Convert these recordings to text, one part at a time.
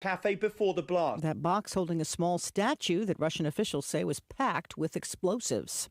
cafe before the blast. That box holding a small statue that Russian officials say was packed with explosives.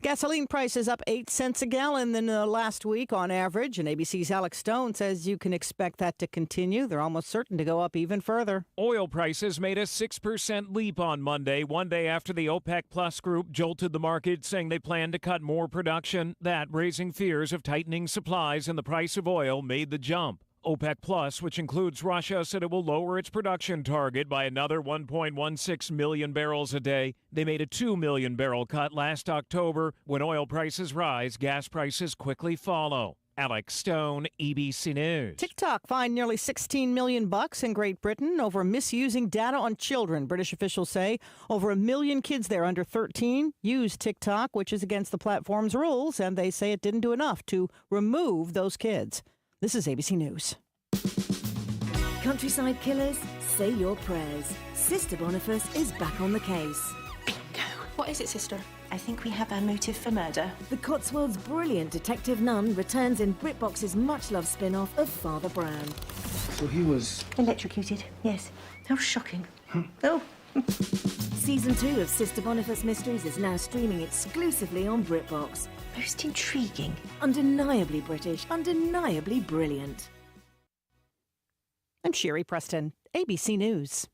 Gasoline prices up 8 cents a gallon in the last week on average, and ABC's Alex Stone says you can expect that to continue. They're almost certain to go up even further. Oil prices made a 6% leap on Monday, one day after the OPEC Plus group jolted the market, saying they plan to cut more production. That, raising fears of tightening supplies, and the price of oil made the jump. OPEC Plus, which includes Russia, said it will lower its production target by another 1.16 million barrels a day. They made a 2 million barrel cut last October. When oil prices rise, gas prices quickly follow. Alex Stone, ABC News. TikTok fined nearly $16 million in Great Britain over misusing data on children. British officials say over 1 million kids there under 13 use TikTok, which is against the platform's rules, and they say it didn't do enough to remove those kids. This is ABC News. Countryside Killers, say your prayers. Sister Boniface is back on the case. Bingo. What is it, sister? I think we have our motive for murder. The Cotswolds' brilliant detective nun returns in BritBox's much-loved spin-off of Father Brown. So he was... Electrocuted, yes. How shocking. Oh. Season 2 of Sister Boniface Mysteries is now streaming exclusively on BritBox. Most intriguing. Undeniably British, undeniably brilliant. I'm Sherry Preston, ABC News.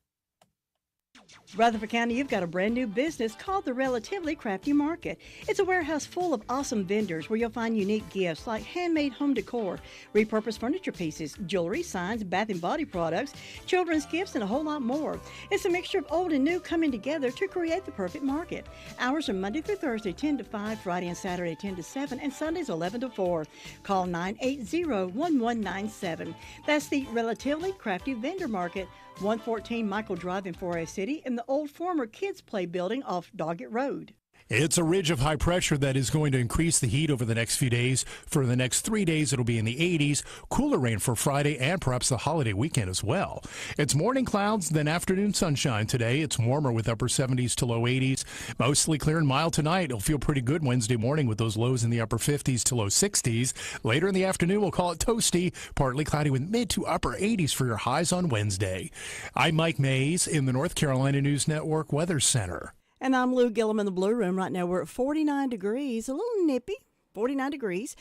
Rutherford County, you've got a brand new business called the Relatively Crafty Market. It's a warehouse full of awesome vendors where you'll find unique gifts like handmade home decor, repurposed furniture pieces, jewelry, signs, bath and body products, children's gifts, and a whole lot more. It's a mixture of old and new coming together to create the perfect market. Hours are Monday through Thursday, 10 to 5, Friday and Saturday, 10 to 7, and Sundays, 11 to 4. Call 980-1197. That's the Relatively Crafty Vendor Market, 114 Michael Drive in 4A City, in the old former Kids Play building off Doggett Road. It's a ridge of high pressure that is going to increase the heat over the next few days. For the next 3 days, it'll be in the 80s. Cooler rain for Friday and perhaps the holiday weekend as well. It's morning clouds, then afternoon sunshine today. It's warmer with upper 70s to low 80s. Mostly clear and mild tonight. It'll feel pretty good Wednesday morning with those lows in the upper 50s to low 60s. Later in the afternoon, we'll call it toasty. Partly cloudy with mid to upper 80s for your highs on Wednesday. I'm Mike Mays in the North Carolina News Network Weather Center. And I'm Lou Gillum in the Blue Room. Right now we're at 49 degrees, a little nippy, 49 degrees.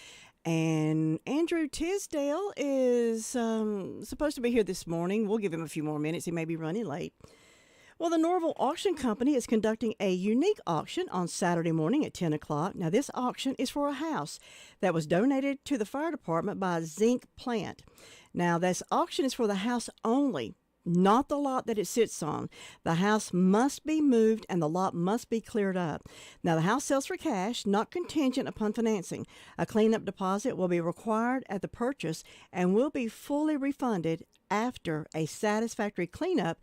And Andrew Tisdale is supposed to be here this morning. We'll give him a few more minutes. He may be running late. Well, the Norville Auction Company is conducting a unique auction on Saturday morning at 10 o'clock. Now, this auction is for a house that was donated to the fire department by a zinc plant. Now, this auction is for the house only, not the lot that it sits on. The house must be moved and the lot must be cleared up. Now, the house sells for cash, not contingent upon financing. A cleanup deposit will be required at the purchase and will be fully refunded after a satisfactory cleanup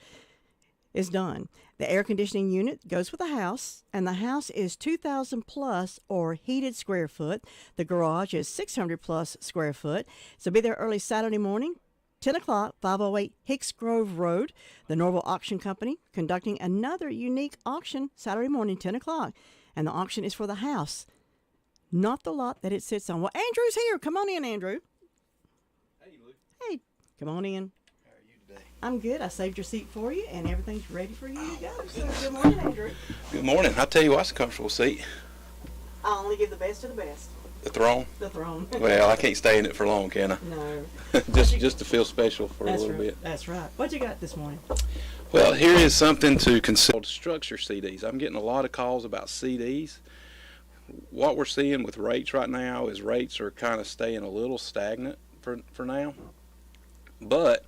is done. The air conditioning unit goes with the house, and the house is 2,000 plus or heated square foot. The garage is 600 plus square foot. So be there early Saturday morning, 10 o'clock, 508 Hicks Grove Road. The Norville Auction Company conducting another unique auction Saturday morning, 10 o'clock. And the auction is for the house, not the lot that it sits on. Well, Andrew's here. Come on in, Andrew. Hey, Lou. Hey, come on in. How are you today? I'm good. I saved your seat for you, and everything's ready for you to go. So good morning, Andrew. Good morning. I'll tell you what's a comfortable seat. I only give the best to the best. The throne. The throne. Well, I can't stay in it for long, can I? No. just to feel special for a That's little right. bit. That's right. What you got this morning? Well, here is something to consider: structure CDs. I'm getting a lot of calls about CDs. What we're seeing with rates right now is rates are kind of staying a little stagnant for now, but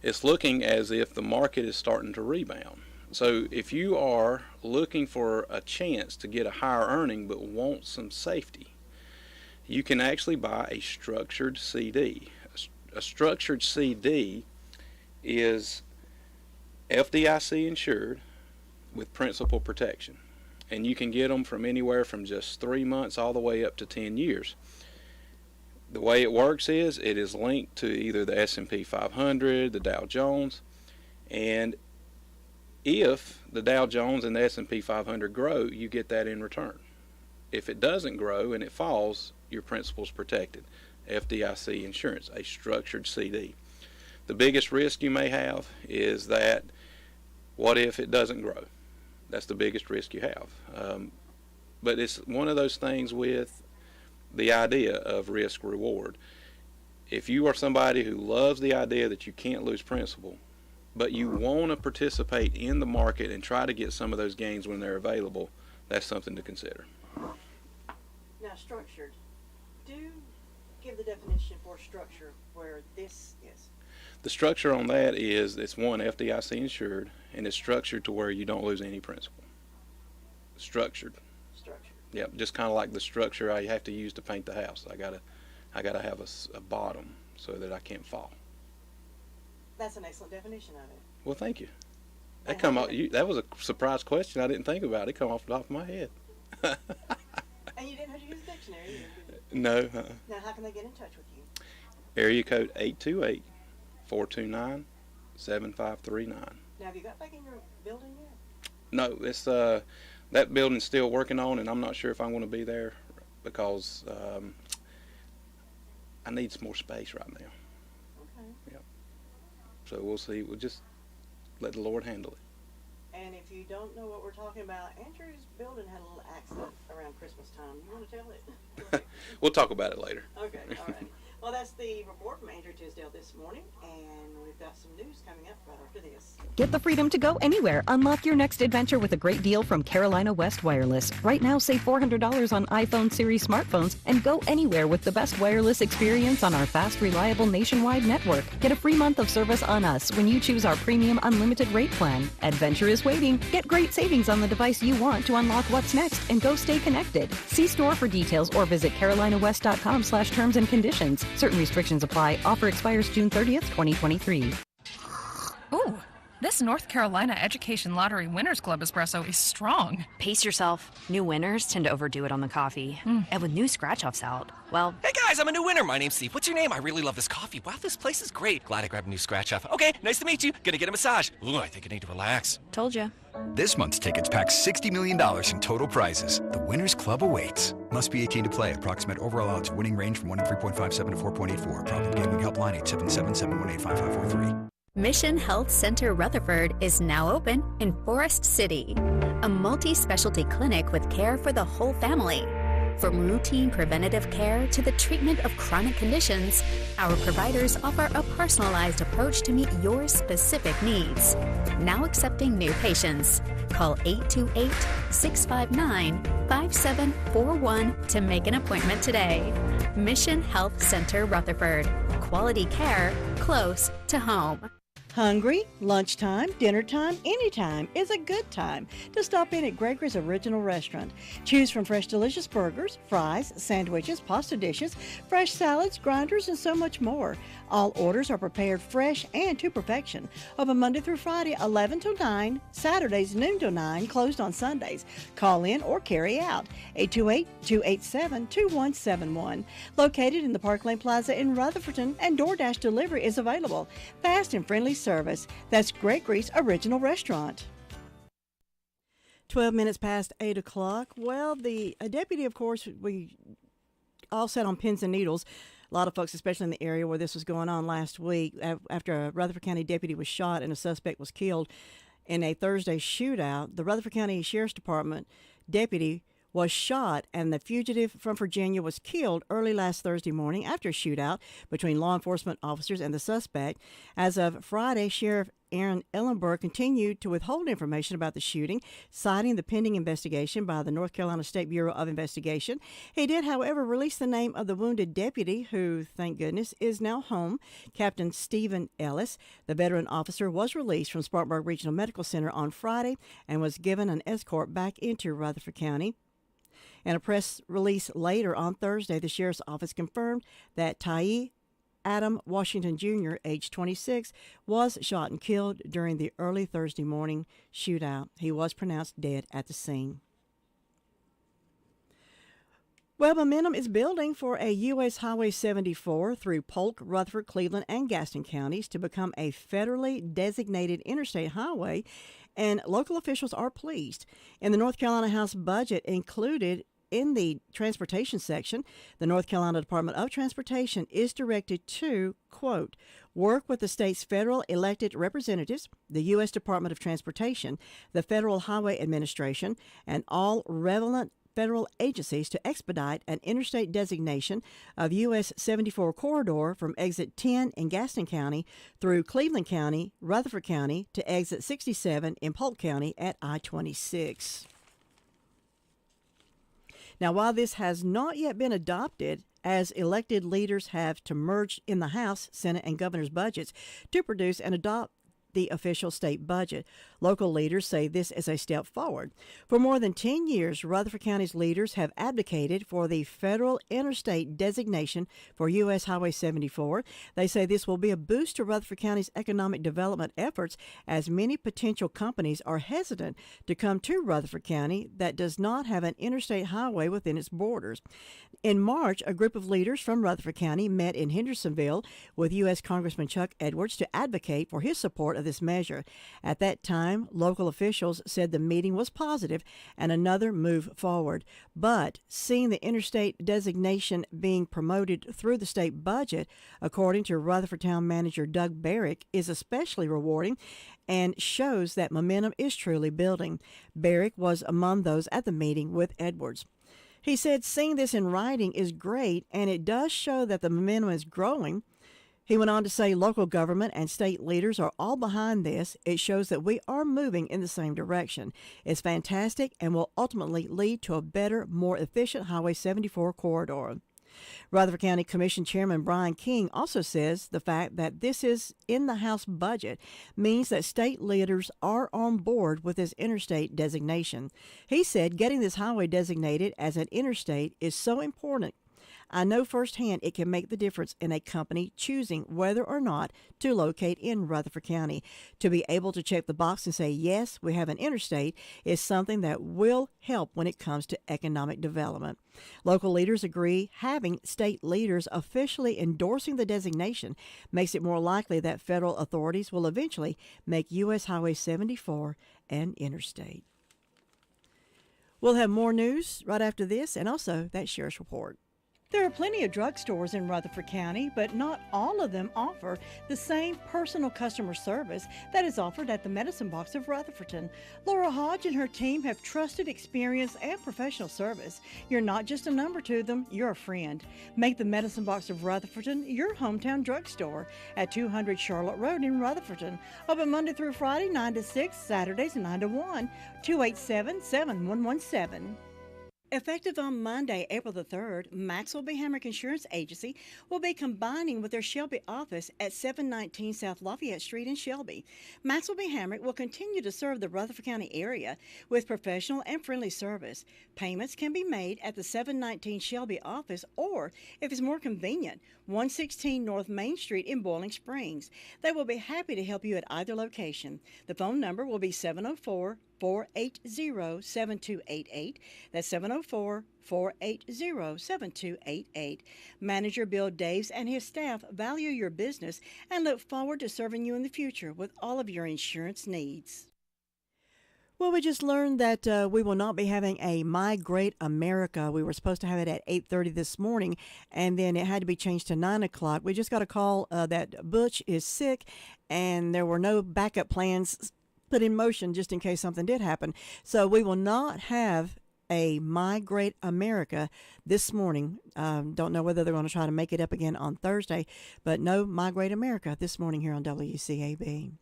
it's looking as if the market is starting to rebound. So if you are looking for a chance to get a higher earning but want some safety, you can actually buy a structured CD. A structured CD is FDIC insured with principal protection, and you can get them from anywhere from just 3 months all the way up to 10 years. The way it works is it is linked to either the S&P 500, the Dow Jones, and if the Dow Jones and the S&P 500 grow, you get that in return. If it doesn't grow and it falls, your principal's protected. FDIC insurance, a structured CD. The biggest risk you may have is that what if it doesn't grow? That's the biggest risk you have. But it's one of those things with the idea of risk reward. If you are somebody who loves the idea that you can't lose principal, but you want to participate in the market and try to get some of those gains when they're available, that's something to consider. Now, structured. Do give the definition for structure where this is. The structure on that is it's one, FDIC insured, and it's structured to where you don't lose any principal. Structured. Structured. Yep, just kind of like the structure I have to use to paint the house. I gotta have a bottom so that I can't fall. That's an excellent definition of it. Well, thank you. That was a surprise question. I didn't think about it. It come off the top of my head. And you didn't have to use a dictionary either, did you? No. Now, how can they get in touch with you? Area code 828-429-7539. Now, have you got back in your building yet? No, it's that building's still working on, and I'm not sure if I'm going to be there because I need some more space right now. Okay. Yep. So we'll see. We'll just let the Lord handle it. And if you don't know what we're talking about, Andrew's building had a little accident around Christmas time. You want to tell it? We'll talk about it later. Okay, all right. Well, that's the report from Andrew Tisdale this morning, and we've got some news coming up right after this. Get the freedom to go anywhere. Unlock your next adventure with a great deal from Carolina West Wireless. Right now, save $400 on iPhone series smartphones and go anywhere with the best wireless experience on our fast, reliable nationwide network. Get a free month of service on us when you choose our premium unlimited rate plan. Adventure is waiting. Get great savings on the device you want to unlock what's next and go stay connected. See store for details or visit carolinawest.com/terms and conditions. Certain restrictions apply. Offer expires June 30th, 2023. Ooh, this North Carolina Education Lottery Winners Club espresso is strong. Pace yourself. New winners tend to overdo it on the coffee. And with new scratch-offs out, well... Hey guys, I'm a new winner. My name's Steve. What's your name? I really love this coffee. Wow, this place is great. Glad I grabbed a new scratch-off. Okay, nice to meet you. Gonna get a massage. Ooh, I think I need to relax. Told ya. This month's tickets pack $60 million in total prizes. The Winners Club awaits. Must be 18 to play. Approximate overall odds of winning range from 1 in 3.57 to 4.84. Problem gambling helpline 877-718-5543. Mission Health Center Rutherford is now open in Forest City, a multi-specialty clinic with care for the whole family. From routine preventative care to the treatment of chronic conditions, our providers offer a personalized approach to meet your specific needs. Now accepting new patients. Call 828-659-5741 to make an appointment today. Mission Health Center Rutherford. Quality care close to home. Hungry? Lunchtime, dinner time, anytime is a good time to stop in at Gregory's Original Restaurant. Choose from fresh, delicious burgers, fries, sandwiches, pasta dishes, fresh salads, grinders, and so much more. All orders are prepared fresh and to perfection. Open Monday through Friday, 11 till 9, Saturdays, noon till 9, closed on Sundays. Call in or carry out. 828-287-2171. Located in the Park Lane Plaza in Rutherfordton, and DoorDash delivery is available. Fast and friendly service. That's Gregory's Original Restaurant. 12 minutes past 8 o'clock. Well, a deputy, of course, we all sat on pins and needles. A lot of folks, especially in the area where this was going on last week, after a Rutherford County deputy was shot and a suspect was killed in a Thursday shootout. The Rutherford County Sheriff's Department deputy was shot, and the fugitive from Virginia was killed early last Thursday morning after a shootout between law enforcement officers and the suspect. As of Friday, Sheriff Aaron Ellenberg continued to withhold information about the shooting, citing the pending investigation by the North Carolina State Bureau of Investigation. He did, however, release the name of the wounded deputy, who, thank goodness, is now home, Captain Stephen Ellis. The veteran officer was released from Spartanburg Regional Medical Center on Friday and was given an escort back into Rutherford County. In a press release later on Thursday, the Sheriff's Office confirmed that Tyee Adam Washington Jr., age 26, was shot and killed during the early Thursday morning shootout. He was pronounced dead at the scene. Well, momentum is building for a U.S. Highway 74 through Polk, Rutherford, Cleveland, and Gaston counties to become a federally designated interstate highway, and local officials are pleased. In the North Carolina House budget included in the transportation section, the North Carolina Department of Transportation is directed to, quote, work with the state's federal elected representatives, the U.S. Department of Transportation, the Federal Highway Administration, and all relevant federal agencies to expedite an interstate designation of U.S. 74 corridor from exit 10 in Gaston County through Cleveland County, Rutherford County to exit 67 in Polk County at I-26. Now, while this has not yet been adopted, as elected leaders have to merge in the House, Senate, and governor's budgets to produce and adopt the official state budget. Local leaders say this is a step forward. For more than 10 years, Rutherford County's leaders have advocated for the federal interstate designation for U.S. Highway 74. They say this will be a boost to Rutherford County's economic development efforts, as many potential companies are hesitant to come to Rutherford County that does not have an interstate highway within its borders. In March, a group of leaders from Rutherford County met in Hendersonville with U.S. Congressman Chuck Edwards to advocate for his support of this measure. At that time, local officials said the meeting was positive and another move forward. But seeing the interstate designation being promoted through the state budget, according to Rutherford Town Manager Doug Barrick, is especially rewarding and shows that momentum is truly building. Barrick was among those at the meeting with Edwards. He said seeing this in writing is great, and it does show that the momentum is growing. He went on to say local government and state leaders are all behind this. It shows that we are moving in the same direction. It's fantastic and will ultimately lead to a better, more efficient Highway 74 corridor. Rutherford County Commission Chairman Brian King also says the fact that this is in the House budget means that state leaders are on board with this interstate designation. He said getting this highway designated as an interstate is so important. I know firsthand it can make the difference in a company choosing whether or not to locate in Rutherford County. To be able to check the box and say, yes, we have an interstate is something that will help when it comes to economic development. Local leaders agree having state leaders officially endorsing the designation makes it more likely that federal authorities will eventually make U.S. Highway 74 an interstate. We'll have more news right after this and also that Sheriff's Report. There are plenty of drugstores in Rutherford County, but not all of them offer the same personal customer service that is offered at the Medicine Box of Rutherfordton. Laura Hodge and her team have trusted experience and professional service. You're not just a number to them, you're a friend. Make the Medicine Box of Rutherfordton your hometown drugstore at 200 Charlotte Road in Rutherfordton. Open Monday through Friday, 9 to 6, Saturdays 9 to 1, 287-7117. Effective on Monday, April the 3rd, Maxwell B. Hamrick Insurance Agency will be combining with their Shelby office at 719 South Lafayette Street in Shelby. Maxwell B. Hamrick will continue to serve the Rutherford County area with professional and friendly service. Payments can be made at the 719 Shelby office or, if it's more convenient, 116 North Main Street in Boiling Springs. They will be happy to help you at either location. The phone number will be 704-480-7288. That's 704-480-7288. Manager Bill Daves and his staff value your business and look forward to serving you in the future with all of your insurance needs. Well, we just learned that we will not be having a My Great America. We were supposed to have it at 8:30 this morning, and then it had to be changed to 9 o'clock. We just got a call that Butch is sick, and there were no backup plans put in motion just in case something did happen. So we will not have a My Great America this morning. Don't know whether they're going to try to make it up again on Thursday, but no My Great America this morning here on WCAB.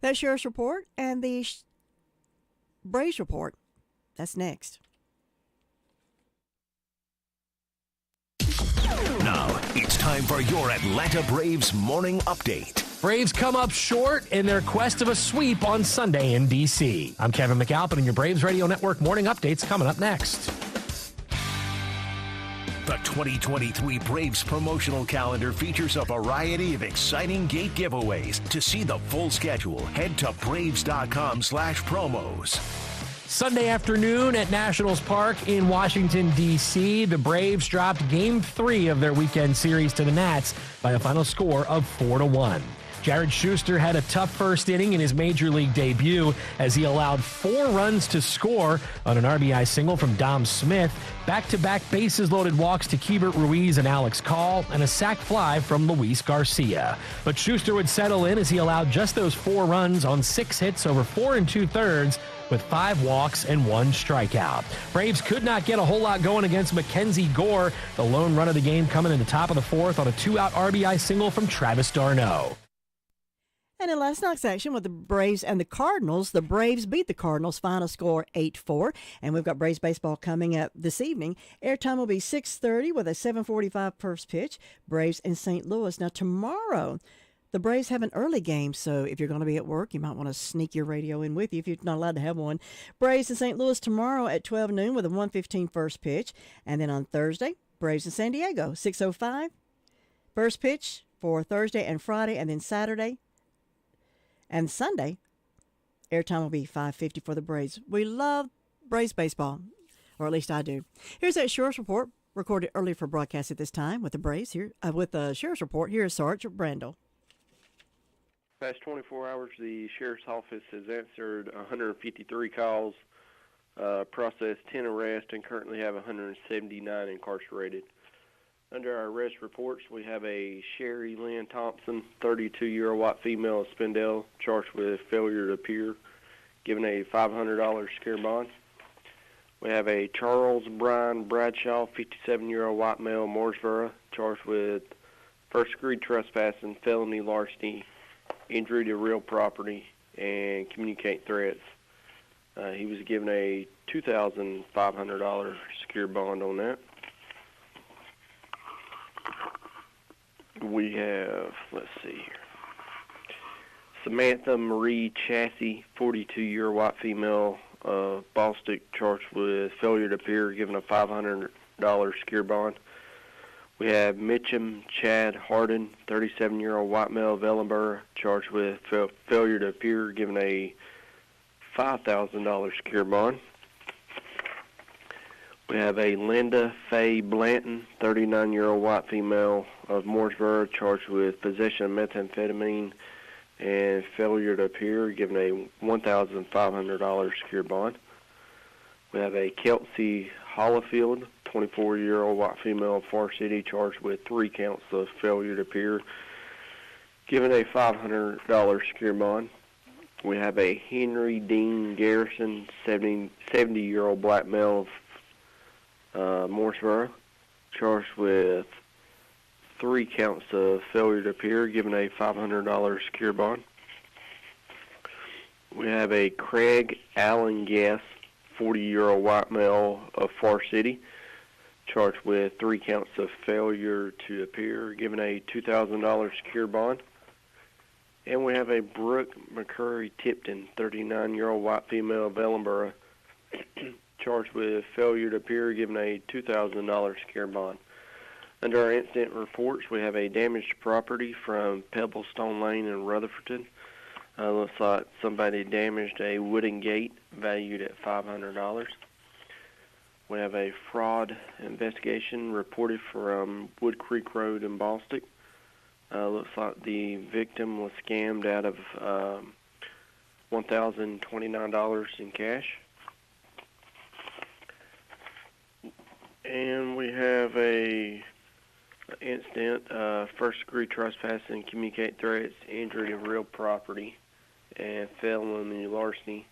That Sheriff's Report and the Braves Report. That's next. Now, it's time for your Atlanta Braves Morning Update. Braves come up short in their quest of a sweep on Sunday in D.C. I'm Kevin McAlpin, and your Braves Radio Network Morning Update's coming up next. The 2023 Braves promotional calendar features a variety of exciting gate giveaways. To see the full schedule, head to Braves.com/promos. Sunday afternoon at Nationals Park in Washington, D.C., the Braves dropped Game 3 of their weekend series to the Nats by a final score of 4-1. Jared Schuster had a tough first inning in his major league debut as he allowed 4 runs to score on an RBI single from Dom Smith, back-to-back bases-loaded walks to Keibert Ruiz and Alex Call, and a sac fly from Luis Garcia. But Schuster would settle in as he allowed just those 4 runs on 6 hits over 4 2/3 with 5 walks and 1 strikeout. Braves could not get a whole lot going against Mackenzie Gore, the lone run of the game coming in the top of the 4th on a 2-out RBI single from Travis d'Arnaud. And in last night's action with the Braves and the Cardinals, the Braves beat the Cardinals, final score 8-4. And we've got Braves baseball coming up this evening. Airtime will be 6:30 with a 7:45 first pitch. Braves in St. Louis. Now tomorrow, the Braves have an early game, so if you're going to be at work, you might want to sneak your radio in with you if you're not allowed to have one. Braves in St. Louis tomorrow at 12 noon with a 1:15 first pitch. And then on Thursday, Braves in San Diego, 6:05 first pitch for Thursday and Friday, and then Saturday and Sunday, airtime will be 5:50 for the Braves. We love Braves baseball, or at least I do. Here's that Sheriff's Report, recorded earlier for broadcast at this time with the Braves here. With the Sheriff's Report, here is Sarge Brandel. Past 24 hours, the Sheriff's Office has answered 153 calls, processed 10 arrests, and currently have 179 incarcerated. Under our arrest reports, we have a Sherry Lynn Thompson, 32-year-old white female of Spindale, charged with failure to appear, given a $500 secure bond. We have a Charles Brian Bradshaw, 57-year-old white male, Mooresboro, charged with first-degree trespassing, felony larceny, injury to real property, and communicate threats. He was given a $2,500 secure bond on that. We have, let's see here, Samantha Marie Chassie, 42-year white female of Ballstick, charged with failure to appear, given a $500 secure bond. We have Mitchum Chad Harden, 37-year-old white male of Ellenborough, charged with failure to appear, given a $5,000 secure bond. We have a Linda Faye Blanton, 39-year-old white female of Mooresboro, charged with possession of methamphetamine and failure to appear, given a $1,500 secure bond. We have a Kelsey Hollifield, 24-year-old white female of Far City, charged with 3 counts of failure to appear, given a $500 secure bond. We have a Henry Dean Garrison, 70-year-old black male of Mooresboro, charged with 3 counts of failure to appear, given a $500 secure bond. We have a Craig Allen Guess, 40-year-old white male of Far City, charged with 3 counts of failure to appear, given a $2,000 secure bond. And we have a Brooke McCurry Tipton, 39-year-old white female of Ellenborough, charged with failure to appear, given a $2,000 secure bond. Under our incident reports, we have a damaged property from Pebblestone Lane in Rutherfordton. Looks like somebody damaged a wooden gate valued at $500. We have a fraud investigation reported from Wood Creek Road in Ballstick. Looks like the victim was scammed out of $1,029 in cash. And we have a incident, first-degree trespassing, communicate threats, injury to real property, and felony larceny.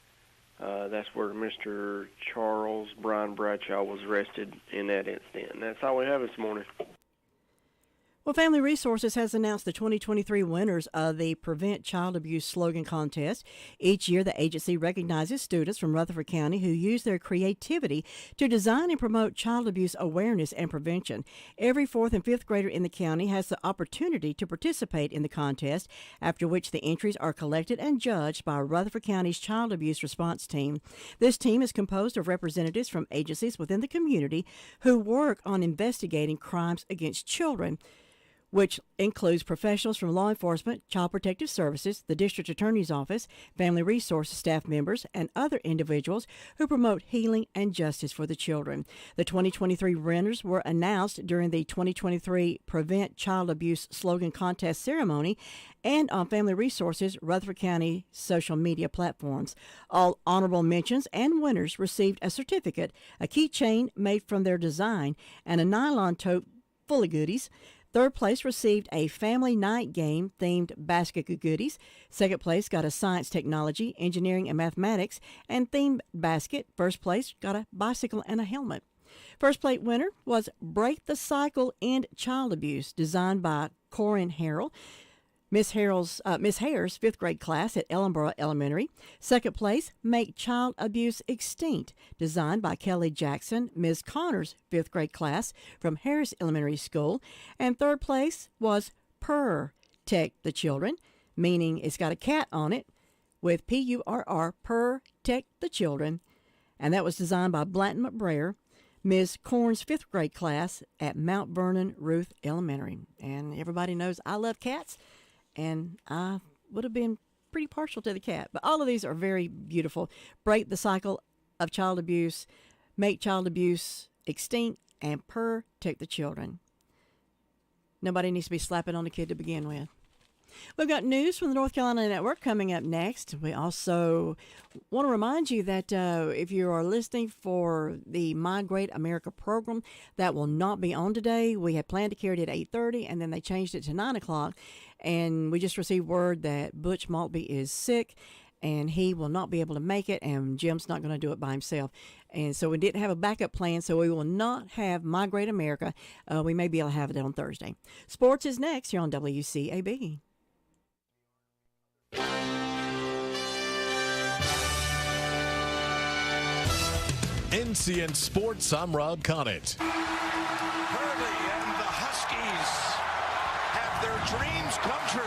That's where Mr. Charles Brian Bradshaw was arrested in that incident. And that's all we have this morning. Well, Family Resources has announced the 2023 winners of the Prevent Child Abuse slogan contest. Each year, the agency recognizes students from Rutherford County who use their creativity to design and promote child abuse awareness and prevention. Every 4th and 5th grader in the county has the opportunity to participate in the contest, after which the entries are collected and judged by Rutherford County's Child Abuse Response Team. This team is composed of representatives from agencies within the community who work on investigating crimes against children. which includes professionals from law enforcement, Child Protective Services, the District Attorney's Office, Family Resources staff members, and other individuals who promote healing and justice for the children. The 2023 winners were announced during the 2023 Prevent Child Abuse slogan contest ceremony and on Family Resources Rutherford County social media platforms. All honorable mentions and winners received a certificate, a keychain made from their design, and a nylon tote full of goodies. Third place received a family night game themed basket of goodies. Second place got a science, technology, engineering, and mathematics and themed basket. First place got a bicycle and a helmet. First place winner was Break the Cycle End Child Abuse, designed by Corinne Harrell. Miss Hare's fifth grade class at Ellenboro Elementary. Second place, Make Child Abuse Extinct, designed by Kelly Jackson, Ms. Connor's fifth grade class from Harris Elementary School. And third place was Protect the Children, meaning it's got a cat on it, with P-U-R-R, Protect the Children. And that was designed by Blanton McBrayer, Ms. Korn's fifth grade class at Mount Vernon Ruth Elementary. And everybody knows I love cats. And I would have been pretty partial to the cat. But all of these are very beautiful. Break the cycle of child abuse, make child abuse extinct, and protect the children. Nobody needs to be slapping on the kid to begin with. We've got news from the North Carolina Network coming up next. We also want to remind you that if you are listening for the My Great America program, that will not be on today. We had planned to carry it at 8:30, and then they changed it to 9 o'clock. And we just received word that Butch Maltby is sick, and he will not be able to make it, and Jim's not going to do it by himself. And so we didn't have a backup plan, so we will not have My Great America. We may be able to have it on Thursday. Sports is next here on WCAB. NCN Sports, I'm Rob Connett. Hurley and the Huskies have their dreams come true.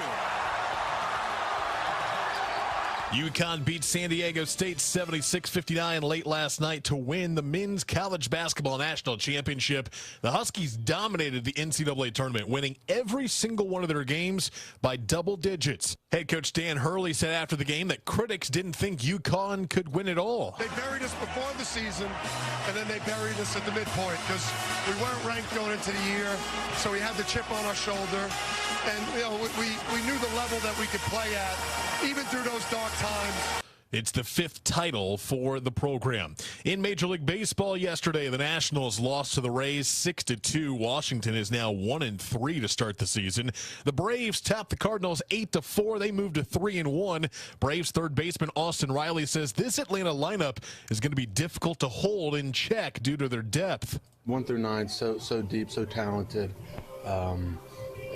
UConn beat San Diego State 76-59 late last night to win the Men's College Basketball National Championship. The Huskies dominated the NCAA tournament, winning every single one of their games by double digits. Head coach Dan Hurley said after the game that critics didn't think UConn could win it all. They buried us before the season, and then they buried us at the midpoint because we weren't ranked going into the year, so we had the chip on our shoulder. And, you know, we knew the level that we could play at, even through those dark times. It's the fifth title for the program. In Major League Baseball yesterday, the Nationals lost to the Rays 6-2. Washington is now 1-3 to start the season. The Braves tapped the Cardinals 8-4. They moved to 3-1. Braves third baseman Austin Riley says this Atlanta lineup is going to be difficult to hold in check due to their depth. 1 through 9, so deep, so talented.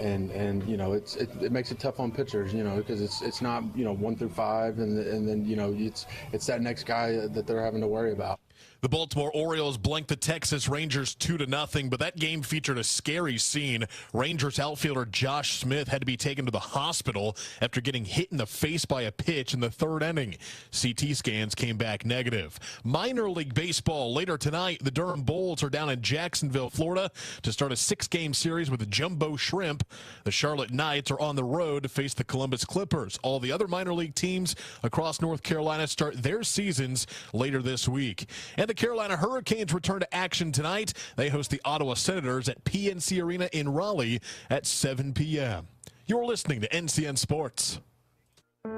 And you know, it makes it tough on pitchers, you know, because it's not, you know, 1 through 5 and then, you know, it's that next guy that they're having to worry about. The Baltimore Orioles blanked the Texas Rangers 2-0, but that game featured a scary scene. Rangers outfielder Josh Smith had to be taken to the hospital after getting hit in the face by a pitch in the third inning. CT scans came back negative. Minor League Baseball later tonight, the Durham Bulls are down in Jacksonville, Florida to start a 6-game series with the Jumbo Shrimp. The Charlotte Knights are on the road to face the Columbus Clippers. All the other minor league teams across North Carolina start their seasons later this week. And the Carolina Hurricanes return to action tonight. They host the Ottawa Senators at PNC Arena in Raleigh at 7 p.m. You're listening to NCN Sports.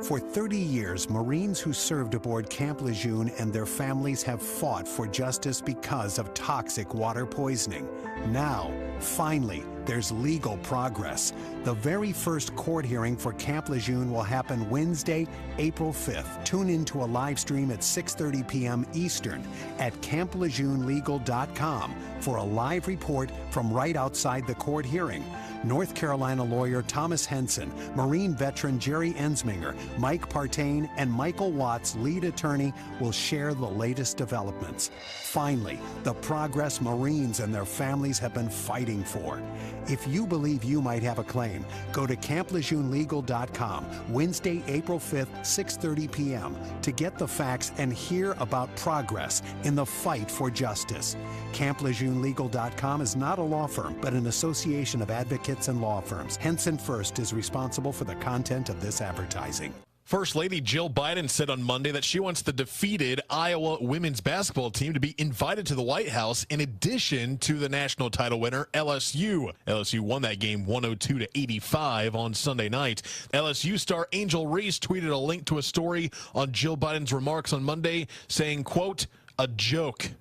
For 30 years, Marines who served aboard Camp Lejeune and their families have fought for justice because of toxic water poisoning. Now, finally, there's legal progress. The very first court hearing for Camp Lejeune will happen Wednesday, April 5th. Tune in to a live stream at 6:30 p.m. Eastern at CampLejeuneLegal.com for a live report from right outside the court hearing. North Carolina lawyer Thomas Henson, Marine veteran Jerry Ensminger, Mike Partain, and Michael Watts, lead attorney, will share the latest developments. Finally, the progress Marines and their families have been fighting for. If you believe you might have a claim, go to CampLejeuneLegal.com Wednesday, April 5th, 6:30 p.m. to get the facts and hear about progress in the fight for justice. CampLejeuneLegal.com is not a law firm, but an association of advocates benefits and law firms. Henson First is responsible for the content of this advertising. First Lady Jill Biden said on Monday that she wants the defeated Iowa women's basketball team to be invited to the White House in addition to the national title winner, LSU. LSU won that game 102-85 on Sunday night. LSU star Angel Reese tweeted a link to a story on Jill Biden's remarks on Monday saying, quote, "a joke."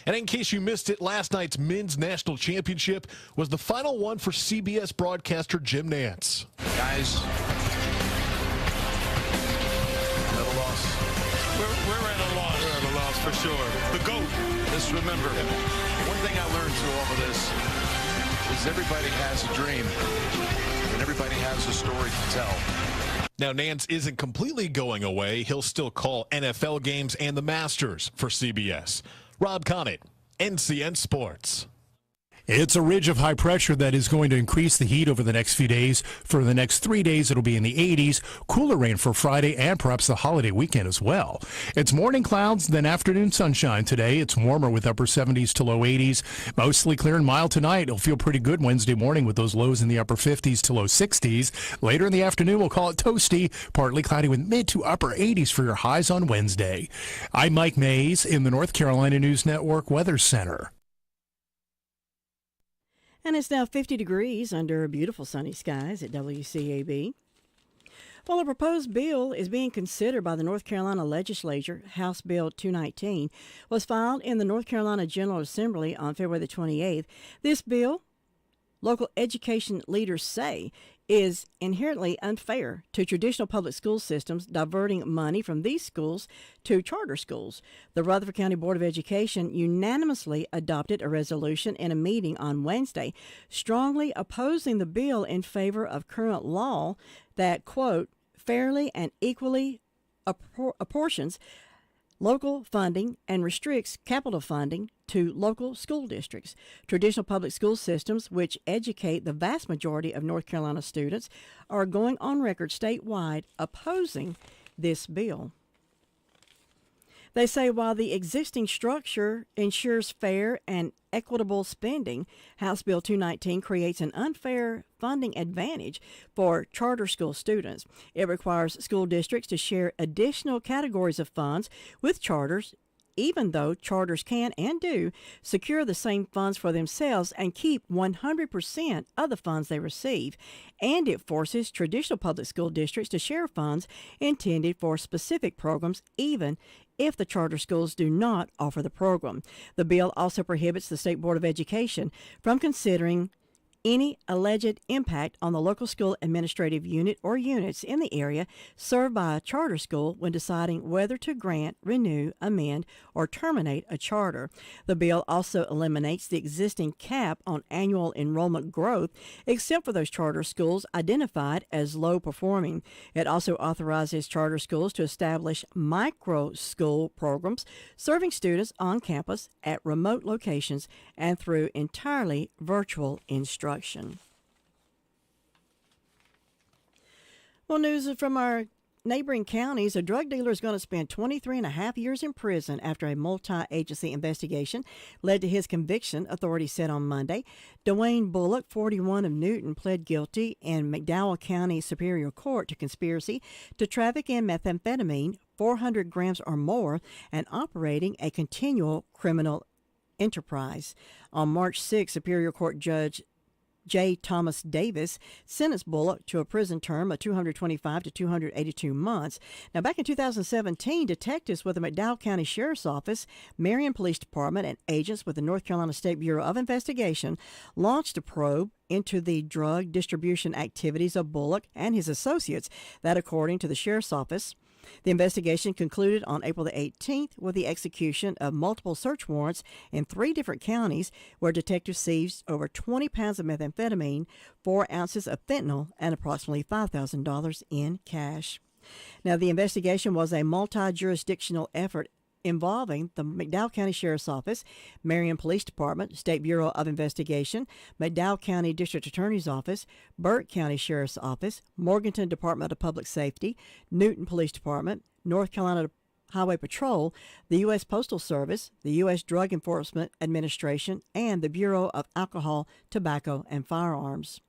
And in case you missed it, last night's men's national championship was the final one for CBS broadcaster Jim Nantz. Guys, we're at a loss. We're at a loss for sure. The GOAT. Just remember, one thing I learned through all of this is everybody has a dream and everybody has a story to tell. Now, Nance isn't completely going away. He'll still call NFL games and the Masters for CBS. Rob Conant, NCN Sports. It's a ridge of high pressure that is going to increase the heat over the next few days. For the next 3 days, it'll be in the 80s. Cooler rain for Friday and perhaps the holiday weekend as well. It's morning clouds, then afternoon sunshine today. It's warmer with upper 70s to low 80s. Mostly clear and mild tonight. It'll feel pretty good Wednesday morning with those lows in the upper 50s to low 60s. Later in the afternoon, we'll call it toasty. Partly cloudy with mid to upper 80s for your highs on Wednesday. I'm Mike Mays in the North Carolina News Network Weather Center. And it's now 50 degrees under beautiful sunny skies at WCAB. Well, a proposed bill is being considered by the North Carolina Legislature. House Bill 219 was filed in the North Carolina General Assembly on February the 28th. This bill, local education leaders say, is inherently unfair to traditional public school systems, diverting money from these schools to charter schools. The Rutherford County Board of Education unanimously adopted a resolution in a meeting on Wednesday, strongly opposing the bill in favor of current law that, quote, fairly and equally apportions local funding and restricts capital funding to local school districts. Traditional public school systems, which educate the vast majority of North Carolina students, are going on record statewide opposing this bill. They say while the existing structure ensures fair and equitable spending, House Bill 219 creates an unfair funding advantage for charter school students. It requires school districts to share additional categories of funds with charters, even though charters can and do secure the same funds for themselves and keep 100% of the funds they receive. And it forces traditional public school districts to share funds intended for specific programs, even if the charter schools do not offer the program. The bill also prohibits the State Board of Education from considering any alleged impact on the local school administrative unit or units in the area served by a charter school when deciding whether to grant, renew, amend, or terminate a charter. The bill also eliminates the existing cap on annual enrollment growth, except for those charter schools identified as low performing. It also authorizes charter schools to establish micro school programs serving students on campus at remote locations and through entirely virtual instruction. Well, news from our neighboring counties. A drug dealer is going to spend 23 and a half years in prison after a multi-agency investigation led to his conviction, authorities said on Monday. Dwayne Bullock, 41 of Newton, pled guilty in McDowell County Superior Court to conspiracy to traffic in methamphetamine, 400 grams or more, and operating a continual criminal enterprise. On March 6, Superior Court Judge J. Thomas Davis sentenced Bullock to a prison term of 225 to 282 months. Now, back in 2017, detectives with the McDowell County Sheriff's Office, Marion Police Department, and agents with the North Carolina State Bureau of Investigation launched a probe into the drug distribution activities of Bullock and his associates. That, according to the Sheriff's Office, the investigation concluded on April the 18th with the execution of multiple search warrants in 3 different counties where detectives seized over 20 pounds of methamphetamine, 4 ounces of fentanyl, and approximately $5,000 in cash. Now, the investigation was a multi-jurisdictional effort involving the McDowell County Sheriff's Office, Marion Police Department, State Bureau of Investigation, McDowell County District Attorney's Office, Burt County Sheriff's Office, Morganton Department of Public Safety, Newton Police Department, North Carolina Highway Patrol, the U.S. Postal Service, the U.S. Drug Enforcement Administration, and the Bureau of Alcohol, Tobacco, and Firearms.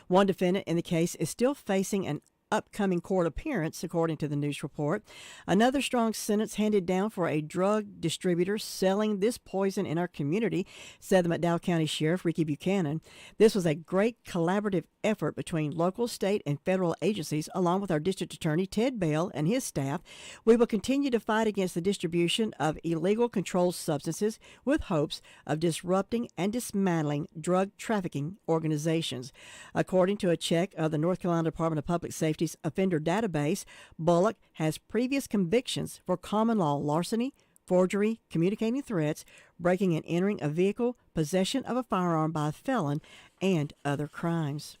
One defendant in the case is still facing an upcoming court appearance, according to the news report. Another strong sentence handed down for a drug distributor selling this poison in our community, said the McDowell County Sheriff Ricky Buchanan. This was a great collaborative effort between local, state, and federal agencies, along with our district attorney, Ted Bell, and his staff. We will continue to fight against the distribution of illegal controlled substances with hopes of disrupting and dismantling drug trafficking organizations. According to a check of the North Carolina Department of Public Safety's offender database, Bullock has previous convictions for common law larceny, forgery, communicating threats, breaking and entering a vehicle, possession of a firearm by a felon, and other crimes.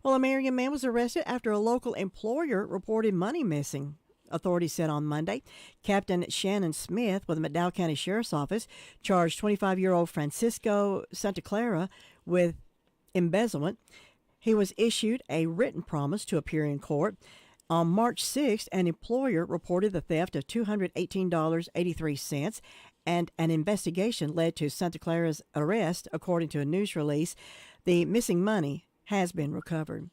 Well, a Marion man was arrested after a local employer reported money missing. Authorities said on Monday, Captain Shannon Smith with the McDowell County Sheriff's Office charged 25-year-old Francisco Santa Clara with embezzlement. He was issued a written promise to appear in court. On March 6th, an employer reported the theft of $218.83, and an investigation led to Santa Clara's arrest, according to a news release. The missing money has been recovered.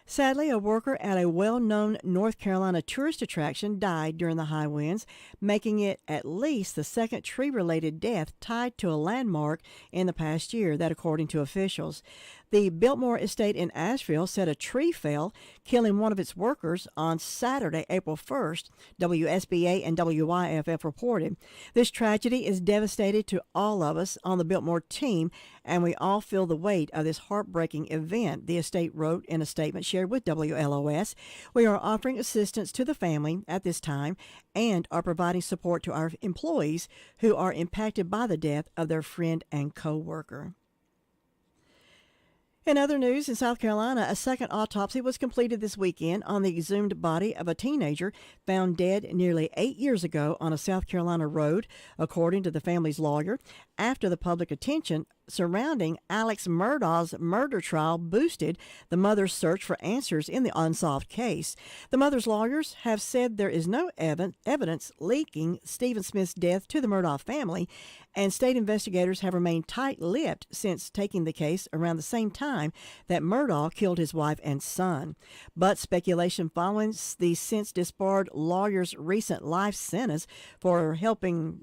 Sadly, a worker at a well-known North Carolina tourist attraction died during the high winds, making it at least the second tree-related death tied to a landmark in the past year, that according to officials. The Biltmore Estate in Asheville said a tree fell, killing one of its workers on Saturday, April 1st, WSBA and WYFF reported. This tragedy is devastating to all of us on the Biltmore team, and we all feel the weight of this heartbreaking event, the estate wrote in a statement shared with WLOS. We are offering assistance to the family at this time and are providing support to our employees who are impacted by the death of their friend and co-worker. In other news, in South Carolina, a second autopsy was completed this weekend on the exhumed body of a teenager found dead nearly 8 years ago on a South Carolina road, according to the family's lawyer, after the public attention surrounding Alex Murdaugh's murder trial boosted the mother's search for answers in the unsolved case. The mother's lawyers have said there is no evidence linking Stephen Smith's death to the Murdaugh family, and state investigators have remained tight-lipped since taking the case around the same time that Murdaugh killed his wife and son. But speculation following the since disbarred lawyer's recent life sentence for helping...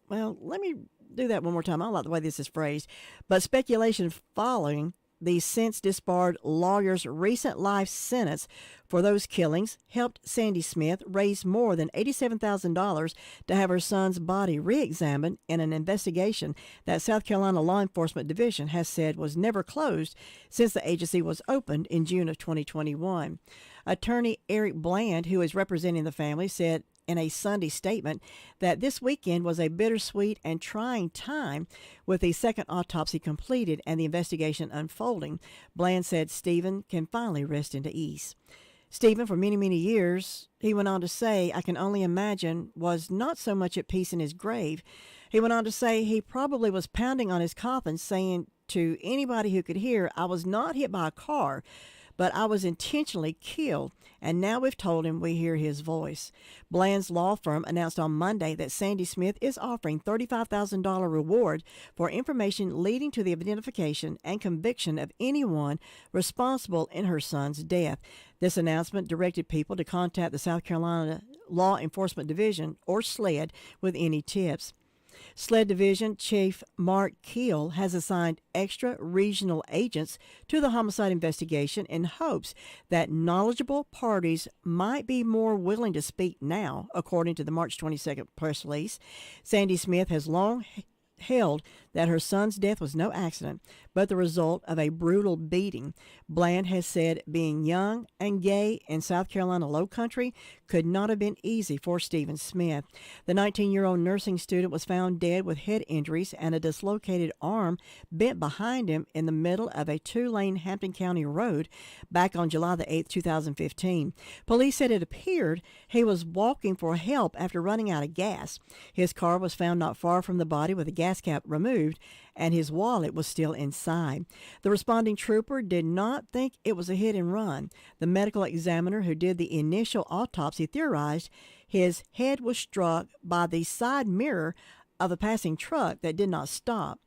Well, let me do that one more time. I don't like the way this is phrased. But speculation following the since disbarred lawyer's recent life sentence for those killings helped Sandy Smith raise more than $87,000 to have her son's body re-examined in an investigation that South Carolina Law Enforcement Division has said was never closed since the agency was opened in June of 2021. Attorney Eric Bland, who is representing the family, said in a Sunday statement that this weekend was a bittersweet and trying time with the second autopsy completed and the investigation unfolding. Bland said Stephen can finally rest into ease. Stephen, for many, many years, he went on to say, I can only imagine, was not so much at peace in his grave. He went on to say he probably was pounding on his coffin, saying to anybody who could hear, I was not hit by a car, but I was intentionally killed, and now we've told him we hear his voice. Bland's law firm announced on Monday that Sandy Smith is offering $35,000 reward for information leading to the identification and conviction of anyone responsible in her son's death. This announcement directed people to contact the South Carolina Law Enforcement Division, or SLED, with any tips. SLED Division Chief Mark Keel has assigned extra regional agents to the homicide investigation in hopes that knowledgeable parties might be more willing to speak now, according to the March 22nd press release. Sandy Smith has long held that her son's death was no accident, but the result of a brutal beating. Bland has said being young and gay in South Carolina Low Country could not have been easy for Stephen Smith. The 19-year-old nursing student was found dead with head injuries and a dislocated arm bent behind him in the middle of a two-lane Hampton County road back on July the 8th, 2015. Police said it appeared he was walking for help after running out of gas. His car was found not far from the body with a gas cap removed, and his wallet was still inside. The responding trooper did not think it was a hit and run. The medical examiner who did the initial autopsy theorized his head was struck by the side mirror of a passing truck that did not stop.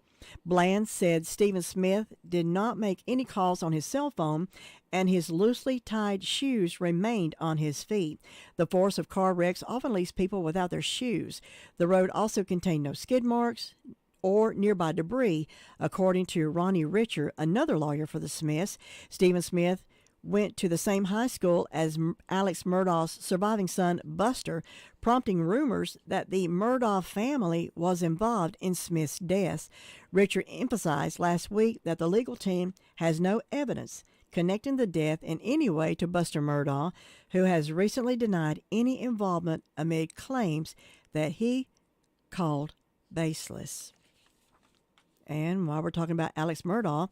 Bland said Stephen Smith did not make any calls on his cell phone, and his loosely tied shoes remained on his feet. The force of car wrecks often leaves people without their shoes. The road also contained no skid marks or nearby debris, according to Ronnie Richer, another lawyer for the Smiths. Stephen Smith went to the same high school as Alex Murdaugh's surviving son, Buster, prompting rumors that the Murdaugh family was involved in Smith's deaths. Richard emphasized last week that the legal team has no evidence connecting the death in any way to Buster Murdaugh, who has recently denied any involvement amid claims that he called baseless. And while we're talking about Alex Murdaugh,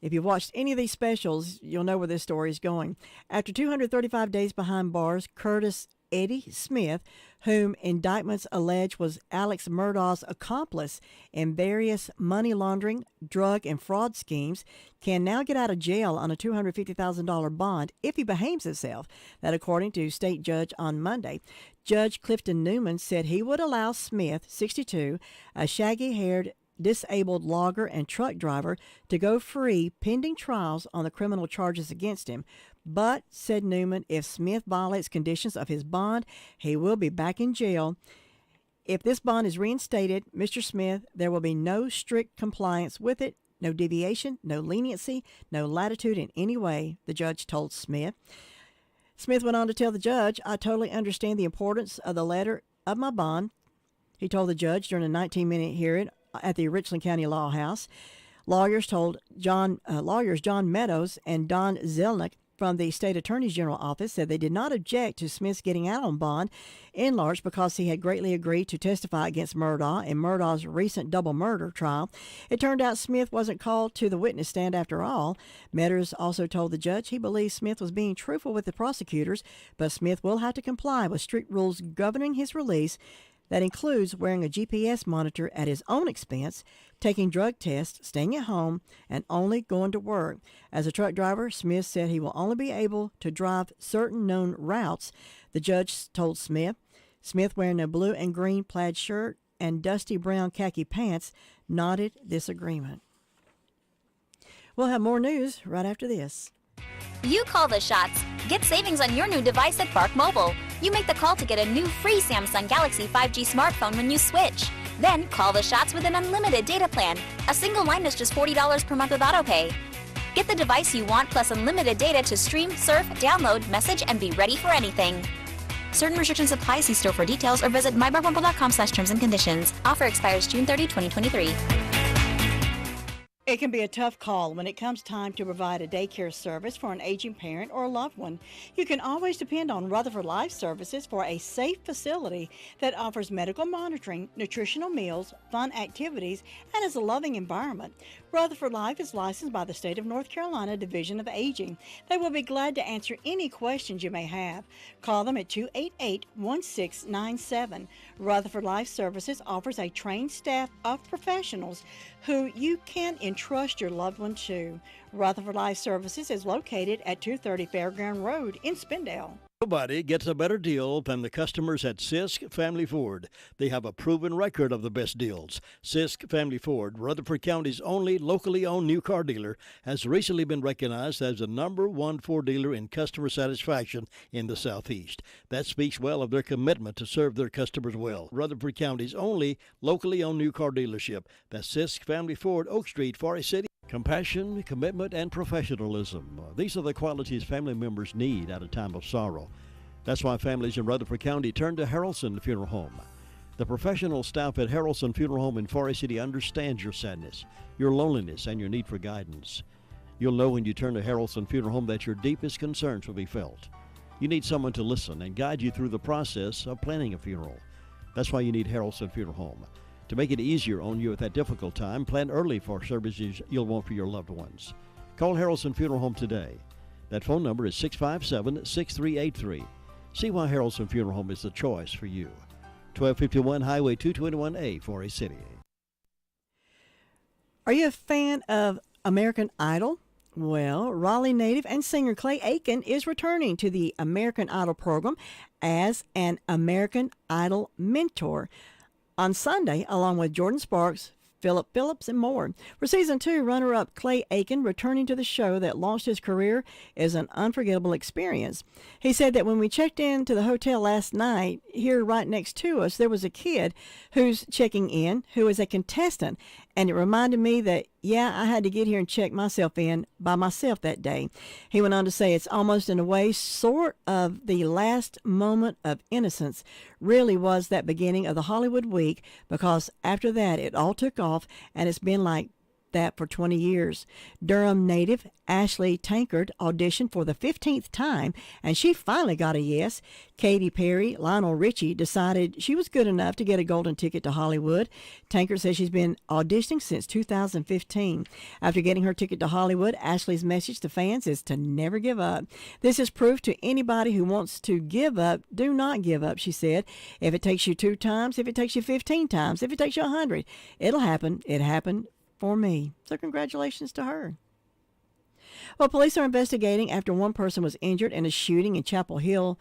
if you've watched any of these specials, you'll know where this story is going. After 235 days behind bars, Curtis Eddie Smith, whom indictments allege was Alex Murdaugh's accomplice in various money laundering, drug, and fraud schemes, can now get out of jail on a $250,000 bond if he behaves himself. That according to state judge on Monday. Judge Clifton Newman said he would allow Smith, 62, a shaggy-haired disabled logger and truck driver, to go free pending trials on the criminal charges against him. But, said Newman, if Smith violates conditions of his bond, he will be back in jail. If this bond is reinstated, Mr. Smith, there will be no strict compliance with it, no deviation, no leniency, no latitude in any way, the judge told Smith. Smith went on to tell the judge, I totally understand the importance of the letter of my bond, he told the judge during a 19-minute hearing at the Richland County Law House. Lawyers John Meadows and Don Zelnick from the State Attorney General Office said they did not object to Smith's getting out on bond, in large because he had greatly agreed to testify against Murdaugh in Murdaugh's recent double murder trial. It turned out Smith wasn't called to the witness stand after all. Meadows also told the judge he believes Smith was being truthful with the prosecutors, but Smith will have to comply with strict rules governing his release. That includes wearing a GPS monitor at his own expense, taking drug tests, staying at home, and only going to work. As a truck driver, Smith said he will only be able to drive certain known routes, the judge told Smith. Smith, wearing a blue and green plaid shirt and dusty brown khaki pants, nodded disagreement. We'll have more news right after this. You call the shots. Get savings on your new device at Bark Mobile. You make the call to get a new free Samsung Galaxy 5G smartphone when you switch. Then call the shots with an unlimited data plan. A single line is just $40 per month with autopay. Get the device you want plus unlimited data to stream, surf, download, message, and be ready for anything. Certain restrictions apply. See store for details or visit mybarkmobile.com/terms and conditions. Offer expires June 30, 2023. It can be a tough call when it comes time to provide a daycare service for an aging parent or a loved one. You can always depend on Rutherford Life Services for a safe facility that offers medical monitoring, nutritional meals, fun activities, and is a loving environment. Rutherford Life is licensed by the State of North Carolina Division of Aging. They will be glad to answer any questions you may have. Call them at 288-1697. Rutherford Life Services offers a trained staff of professionals who you can entrust your loved one to. Rutherford Life Services is located at 230 Fairground Road in Spindale. Nobody gets a better deal than the customers at Sisk Family Ford. They have a proven record of the best deals. Sisk Family Ford, Rutherford County's only locally owned new car dealer, has recently been recognized as the #1 Ford dealer in customer satisfaction in the Southeast. That speaks well of their commitment to serve their customers well. Rutherford County's only locally owned new car dealership. That's Sisk Family Ford, Oak Street, Forest City. Compassion, commitment, and professionalism. These are the qualities family members need at a time of sorrow. That's why families in Rutherford County turn to Harrelson Funeral Home. The professional staff at Harrelson Funeral Home in Forest City understands your sadness, your loneliness, and your need for guidance. You'll know when you turn to Harrelson Funeral Home that your deepest concerns will be felt. You need someone to listen and guide you through the process of planning a funeral. That's why you need Harrelson Funeral Home. To make it easier on you at that difficult time, plan early for services you'll want for your loved ones. Call Harrelson Funeral Home today. That phone number is 657-6383. See why Harrelson Funeral Home is the choice for you. 1251 Highway 221A, Forest City. Are you a fan of American Idol? Well, Raleigh native and singer Clay Aiken is returning to the American Idol program as an American Idol mentor. On Sunday, along with Jordan Sparks, Philip Phillips, and more. For season 2, runner-up Clay Aiken returning to the show that launched his career is an unforgettable experience. He said that when we checked into the hotel last night, here right next to us, there was a kid who's checking in who is a contestant, and it reminded me that, yeah, I had to get here and check myself in by myself that day. He went on to say it's almost in a way sort of the last moment of innocence really was that beginning of the Hollywood week, because after that it all took off, and it's been like that for 20 years. Durham native Ashley Tankard auditioned for the 15th time, and she finally got a yes. Katy Perry, Lionel Richie decided she was good enough to get a golden ticket to Hollywood. Tankard says she's been auditioning since 2015. After getting her ticket to Hollywood, Ashley's message to fans is to never give up. This is proof to anybody who wants to give up, do not give up, she said. If it takes you 2 times, if it takes you 15 times, if it takes you 100, it'll happen. It happened for me. So congratulations to her. Well, police are investigating after one person was injured in a shooting in Chapel Hill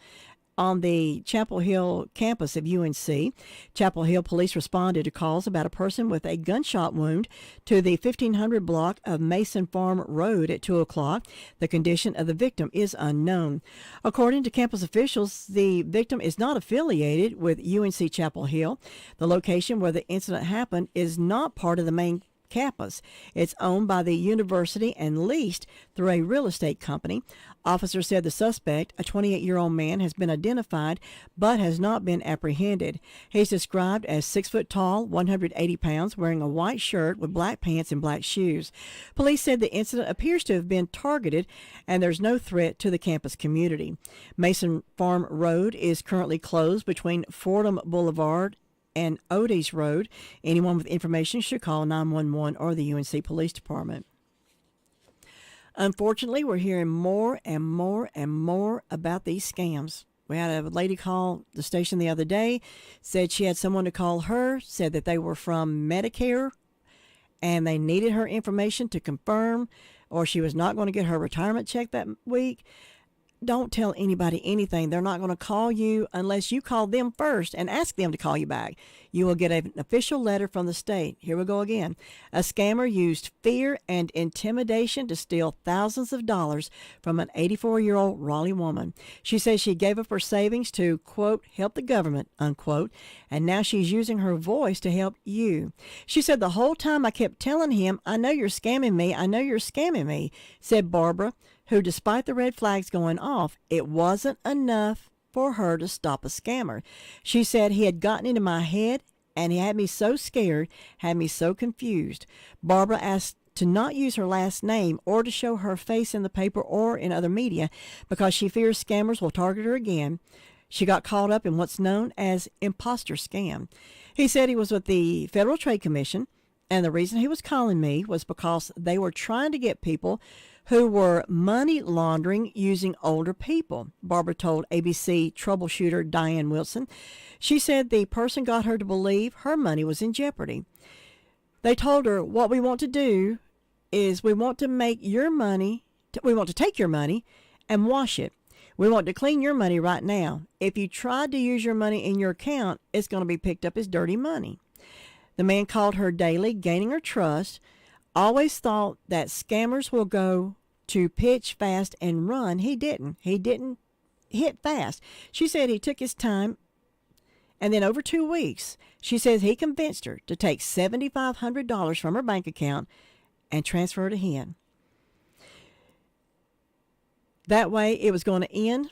on the Chapel Hill campus of UNC. Chapel Hill police responded to calls about a person with a gunshot wound to the 1500 block of Mason Farm Road at 2 o'clock. The condition of the victim is unknown. According to campus officials, the victim is not affiliated with UNC Chapel Hill. The location where the incident happened is not part of the main campus. It's owned by the university and leased through a real estate company. Officers said the suspect, a 28-year-old man, has been identified but has not been apprehended. He's described as 6 foot tall, 180 pounds, wearing a white shirt with black pants and black shoes. Police said the incident appears to have been targeted and there's no threat to the campus community. Mason Farm Road is currently closed between Fordham Boulevard and Otis Road. Anyone with information should call 911 or the UNC Police Department. Unfortunately, we're hearing more and more and more about these scams. We had a lady call the station the other day, said she had someone to call her, said that they were from Medicare, and they needed her information to confirm, or she was not going to get her retirement check that week. Don't tell anybody anything. They're not going to call you unless you call them first and ask them to call you back. You will get an official letter from the state. Here we go again. A scammer used fear and intimidation to steal thousands of dollars from an 84-year-old Raleigh woman. She says she gave up her savings to, quote, help the government, unquote, and now she's using her voice to help you. She said the whole time I kept telling him, I know you're scamming me, I know you're scamming me, said Barbara, who, despite the red flags going off, it wasn't enough for her to stop a scammer. She said he had gotten into my head and he had me so scared, had me so confused. Barbara asked to not use her last name or to show her face in the paper or in other media because she fears scammers will target her again. She got caught up in what's known as imposter scam. He said he was with the Federal Trade Commission, and the reason he was calling me was because they were trying to get people who were money laundering using older people, Barbara told ABC troubleshooter Diane Wilson. She said the person got her to believe her money was in jeopardy. They told her, what we want to do is we want to make your money, we want to take your money and wash it. We want to clean your money right now. If you tried to use your money in your account, it's going to be picked up as dirty money. The man called her daily, gaining her trust. Always thought that scammers will go to pitch fast and run. He didn't. He didn't hit fast. She said he took his time, and then over 2 weeks, she says he convinced her to take $7,500 from her bank account and transfer it to him. That way, it was going to end,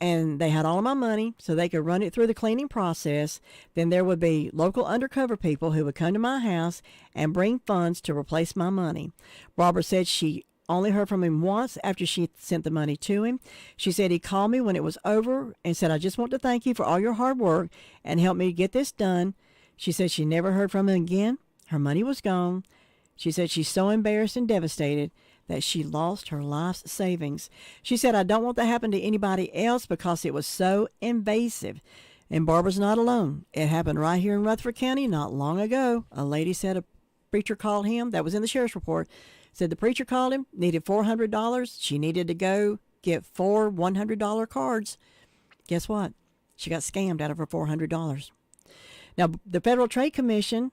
and they had all of my money so they could run it through the cleaning process. Then there would be local undercover people who would come to my house and bring funds to replace my money. Barbara said she only heard from him once after she sent the money to him. She said he called me when it was over and said, I just want to thank you for all your hard work and help me get this done. She said she never heard from him again. Her money was gone. She said she's so embarrassed and devastated that she lost her life's savings. She said, I don't want that to happen to anybody else because it was so invasive. And Barbara's not alone. It happened right here in Rutherford County not long ago. A lady said a preacher called him. That was in the sheriff's report. Said the preacher called him, needed $400. She needed to go get 4 $100 cards. Guess what? She got scammed out of her $400. Now, the Federal Trade Commission,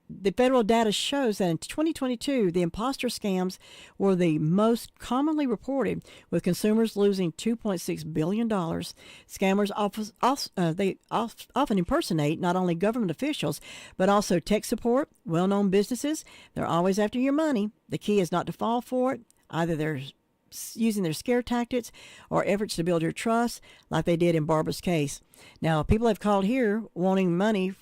the federal data shows that in 2022, the imposter scams were the most commonly reported, with consumers losing $2.6 billion. Scammers often impersonate not only government officials, but also tech support, well-known businesses. They're always after your money. The key is not to fall for it. Either they're using their scare tactics or efforts to build your trust, like they did in Barbara's case. Now, people have called here wanting money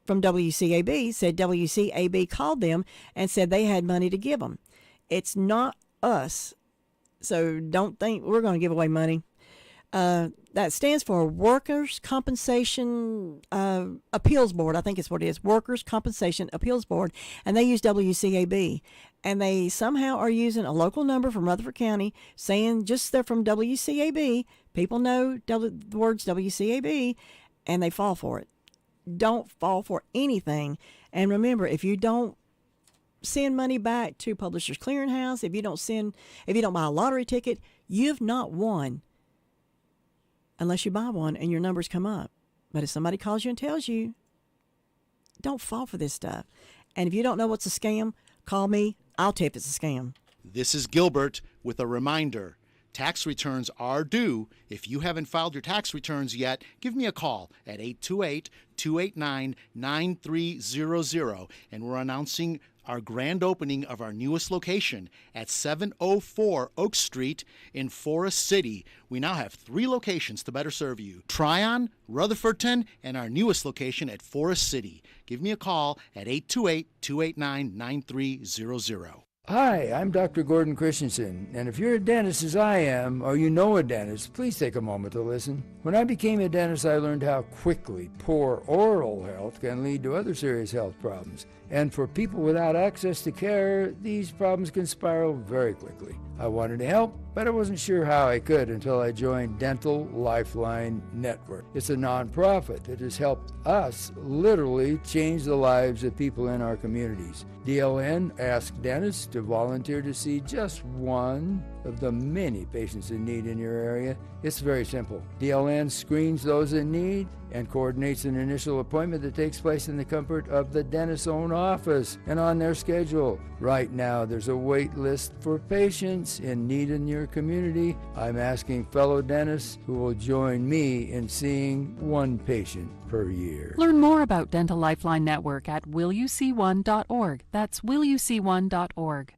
from WCAB, said WCAB called them and said they had money to give them. It's not us, so don't think we're going to give away money. That stands for Workers' Compensation Appeals Board. I think it's what it is, Workers' Compensation Appeals Board, and they use WCAB. And they somehow are using a local number from Rutherford County, saying just they're from WCAB. People know the words WCAB, and they fall for it. Don't fall for anything. And remember, if you don't send money back to Publishers Clearinghouse, if you don't buy a lottery ticket, you've not won unless you buy one and your numbers come up. But if somebody calls you and tells you, don't fall for this stuff. And if you don't know what's a scam, call me. I'll tell you if it's a scam. This is Gilbert with a reminder. Tax returns are due. If you haven't filed your tax returns yet, give me a call at 828-289-9300. And we're announcing our grand opening of our newest location at 704 Oak Street in Forest City. We now have 3 locations to better serve you: Tryon, Rutherfordton, and our newest location at Forest City. Give me a call at 828-289-9300. Hi, I'm Dr. Gordon Christensen, and if you're a dentist as I am, or you know a dentist, please take a moment to listen. When I became a dentist, I learned how quickly poor oral health can lead to other serious health problems. And for people without access to care, these problems can spiral very quickly. I wanted to help, but I wasn't sure how I could until I joined Dental Lifeline Network. It's a nonprofit that has helped us literally change the lives of people in our communities. DLN asked dentists to volunteer to see just one of the many patients in need in your area. It's very simple. DLN screens those in need and coordinates an initial appointment that takes place in the comfort of the dentist's own office and on their schedule. Right now, there's a wait list for patients in need in your community. I'm asking fellow dentists who will join me in seeing one patient per year. Learn more about Dental Lifeline Network at willyouseeone.org. That's willyouseeone.org.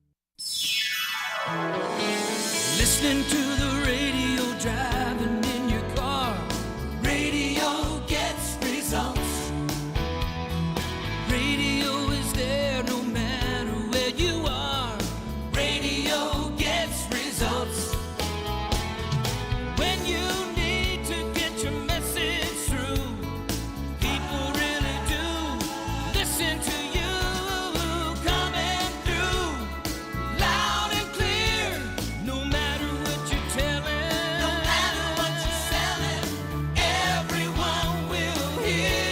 Listening to the radio, driving in your car. Radio gets results. Radio is there no matter where you are. Radio gets results. When you need to get your message through, people really do listen to you. Coming through loud and clear, no matter what you're telling, no matter what you're selling, everyone will hear.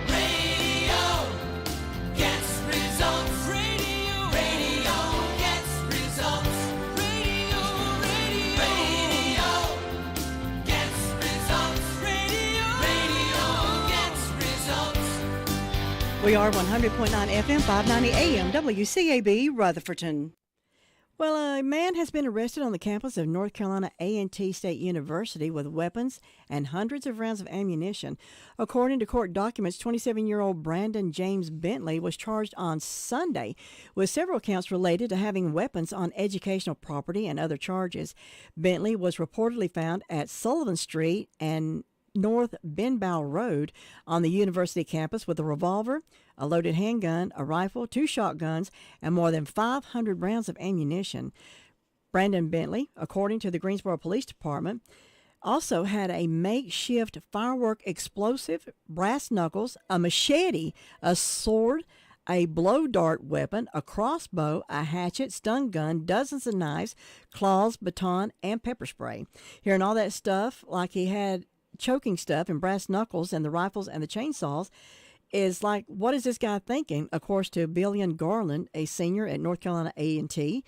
Radio gets results. Radio gets results. Radio gets results. Radio gets results. We are 100.9 FM, 590 AM, WCAB, Rutherfordton. Well, a man has been arrested on the campus of North Carolina A&T State University with weapons and hundreds of rounds of ammunition. According to court documents, 27-year-old Brandon James Bentley was charged on Sunday with several counts related to having weapons on educational property and other charges. Bentley was reportedly found at Sullivan Street and North Benbow Road on the university campus with a revolver, a loaded handgun, a rifle, 2 shotguns, and more than 500 rounds of ammunition. Brandon Bentley, according to the Greensboro Police Department, also had a makeshift firework explosive, brass knuckles, a machete, a sword, a blow dart weapon, a crossbow, a hatchet, stun gun, dozens of knives, claws, baton, and pepper spray. Hearing all that stuff, like he had choking stuff and brass knuckles and the rifles and the chainsaws, is like, what is this guy thinking? Of course, to Billion Garland, a senior at North Carolina A&T,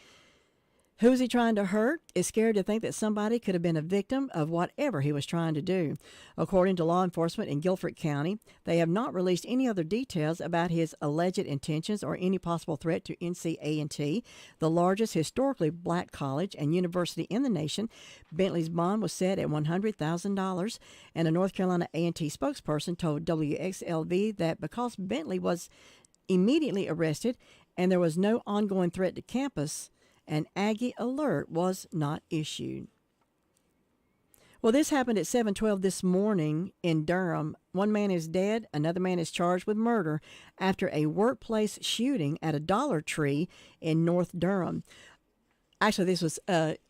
Who's he trying to hurt? Is scared to think that somebody could have been a victim of whatever he was trying to do. According to law enforcement in Guilford County, they have not released any other details about his alleged intentions or any possible threat to NCA&T, the largest historically black college and university in the nation. Bentley's bond was set at $100,000, and a North Carolina A&T spokesperson told WXLV that because Bentley was immediately arrested and there was no ongoing threat to campus, an Aggie alert was not issued. Well, this happened at 7:12 this morning in Durham. One man is dead. Another man is charged with murder after a workplace shooting at a Dollar Tree in North Durham. Actually, this was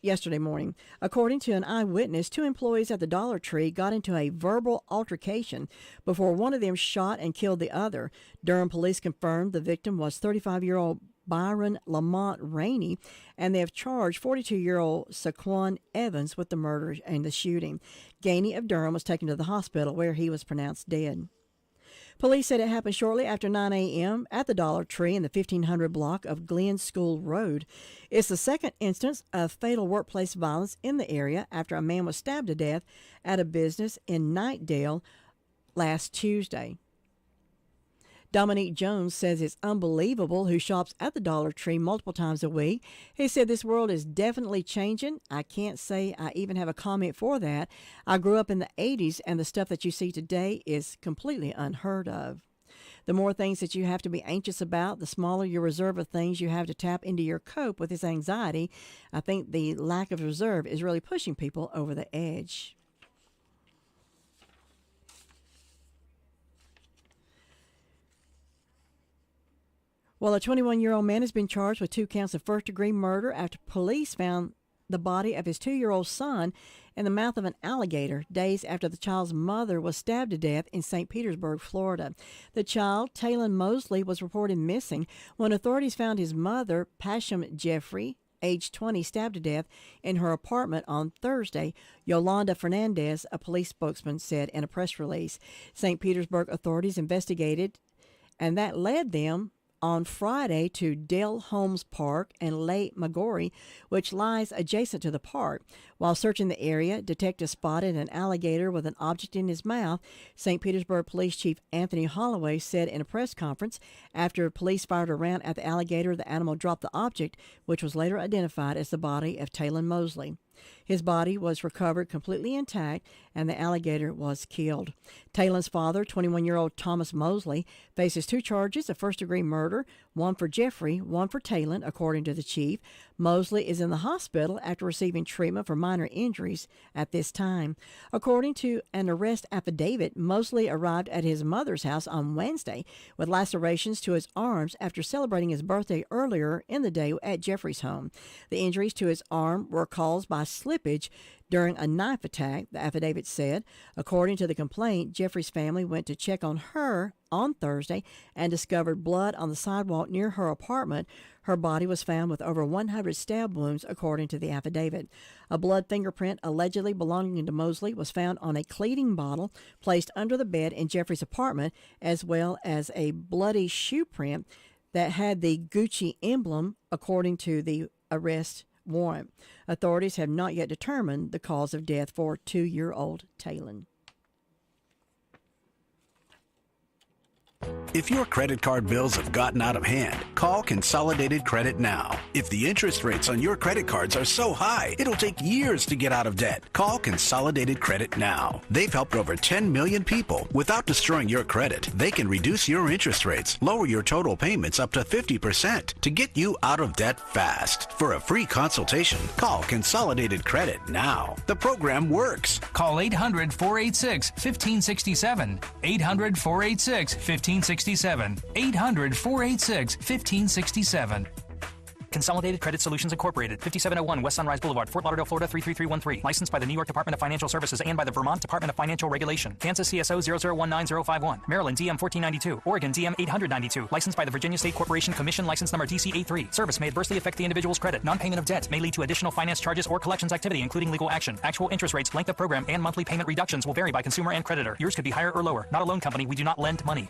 yesterday morning. According to an eyewitness, 2 employees at the Dollar Tree got into a verbal altercation before one of them shot and killed the other. Durham police confirmed the victim was 35-year-old Byron Lamont Rainey, and they have charged 42-year-old Saquon Evans with the murder and the shooting. Gainey of Durham was taken to the hospital where he was pronounced dead. Police said it happened shortly after 9 a.m. at the Dollar Tree in the 1500 block of Glen School Road. It's the second instance of fatal workplace violence in the area after a man was stabbed to death at a business in Knightdale last Tuesday. Dominique Jones says it's unbelievable who shops at the Dollar Tree multiple times a week. He said this world is definitely changing. I can't say I even have a comment for that. I grew up in the 80s, and the stuff that you see today is completely unheard of. The more things that you have to be anxious about, the smaller your reserve of things you have to tap into your cope with this anxiety. I think the lack of reserve is really pushing people over the edge. Well, a 21-year-old man has been charged with 2 counts of first-degree murder after police found the body of his 2-year-old son in the mouth of an alligator days after the child's mother was stabbed to death in St. Petersburg, Florida. The child, Taylon Mosley, was reported missing when authorities found his mother, Pasham Jeffrey, age 20, stabbed to death in her apartment on Thursday, Yolanda Fernandez, a police spokesman, said in a press release. St. Petersburg authorities investigated, and that led them on Friday to Dale Holmes Park and Lake Magori, which lies adjacent to the park. While searching the area, detectives spotted an alligator with an object in his mouth. St. Petersburg Police Chief Anthony Holloway said in a press conference after police fired a round at the alligator, the animal dropped the object, which was later identified as the body of Taylon Mosley. His body was recovered completely intact, and the alligator was killed. Taylon's father, 21-year-old Thomas Mosley, faces 2 charges of first-degree murder, one for Jeffrey, one for Taylon, according to the chief. Mosley is in the hospital after receiving treatment for minor injuries at this time. According to an arrest affidavit, Mosley arrived at his mother's house on Wednesday with lacerations to his arms after celebrating his birthday earlier in the day at Jeffrey's home. The injuries to his arm were caused by slippage during a knife attack, the affidavit said. According to the complaint, Jeffrey's family went to check on her on Thursday and discovered blood on the sidewalk near her apartment. Her body was found with over 100 stab wounds, according to the affidavit. A blood fingerprint allegedly belonging to Mosley was found on a cleaning bottle placed under the bed in Jeffrey's apartment, as well as a bloody shoe print that had the Gucci emblem, according to the arrest warrant. Authorities have not yet determined the cause of death for 2-year-old Taylon. If your credit card bills have gotten out of hand, call Consolidated Credit now. If the interest rates on your credit cards are so high, it'll take years to get out of debt. Call Consolidated Credit now. They've helped over 10 million people without destroying your credit. They can reduce your interest rates, lower your total payments up to 50% to get you out of debt fast. For a free consultation, call Consolidated Credit now. The program works. Call 800-486-1567. 800-486-1567. 800-486-1567. Consolidated Credit Solutions Incorporated, 5701 West Sunrise Boulevard, Fort Lauderdale, Florida 33313. Licensed by the New York Department of Financial Services and by the Vermont Department of Financial Regulation. Kansas CSO 0019051. Maryland DM 1492. Oregon DM 892. Licensed by the Virginia State Corporation Commission, license number DC83. Service may adversely affect the individual's credit. Non-payment of debt may lead to additional finance charges or collections activity, including legal action. Actual interest rates, length of program, and monthly payment reductions will vary by consumer and creditor. Yours could be higher or lower. Not a loan company. We do not lend money.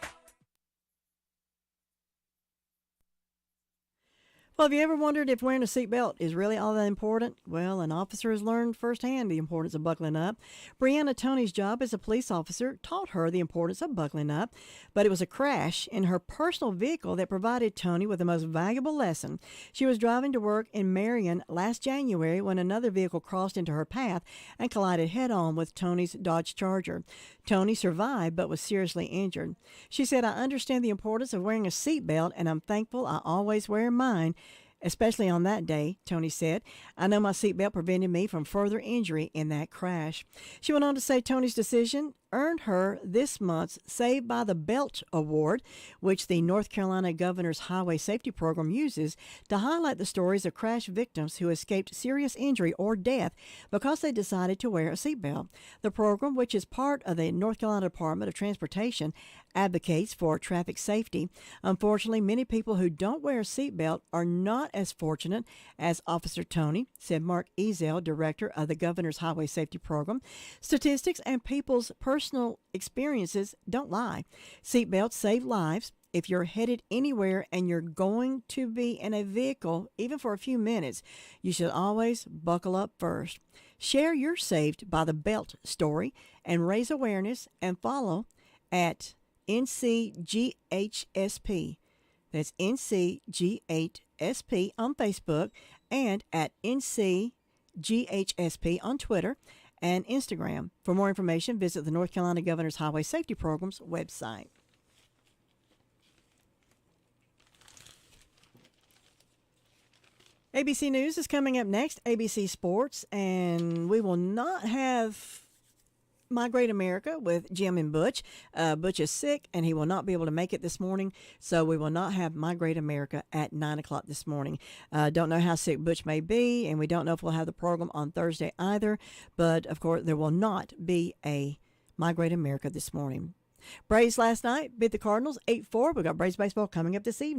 Well, have you ever wondered if wearing a seatbelt is really all that important? Well, an officer has learned firsthand the importance of buckling up. Brianna Tony's job as a police officer taught her the importance of buckling up, but it was a crash in her personal vehicle that provided Tony with the most valuable lesson. She was driving to work in Marion last January when another vehicle crossed into her path and collided head-on with Tony's Dodge Charger. Tony survived but was seriously injured. She said, "I understand the importance of wearing a seatbelt, and I'm thankful I always wear mine, especially on that day," Tony said. "I know my seatbelt prevented me from further injury in that crash." She went on to say Tony's decision earned her this month's Saved by the Belt Award, which the North Carolina Governor's Highway Safety Program uses to highlight the stories of crash victims who escaped serious injury or death because they decided to wear a seatbelt. The program, which is part of the North Carolina Department of Transportation, advocates for traffic safety. Unfortunately, many people who don't wear a seatbelt are not as fortunate as Officer Tony, said Mark Ezel, director of the Governor's Highway Safety Program. Statistics and people's personal experiences don't lie. Seatbelts save lives. If you're headed anywhere and you're going to be in a vehicle, even for a few minutes, you should always buckle up first. Share your Saved by the Belt story and raise awareness and follow at NCGHSP. That's NCGHSP on Facebook and at NCGHSP on Twitter and Instagram. For more information, visit the North Carolina Governor's Highway Safety Program's website. ABC News is coming up next, ABC Sports, and we will not have My Great America with Jim and Butch. Butch is sick, and he will not be able to make it this morning, so we will not have My Great America at 9 o'clock this morning. Don't know how sick Butch may be, and we don't know if we'll have the program on Thursday either, but, of course, there will not be a My Great America this morning. Braves last night beat the Cardinals 8-4. We've got Braves baseball coming up this evening.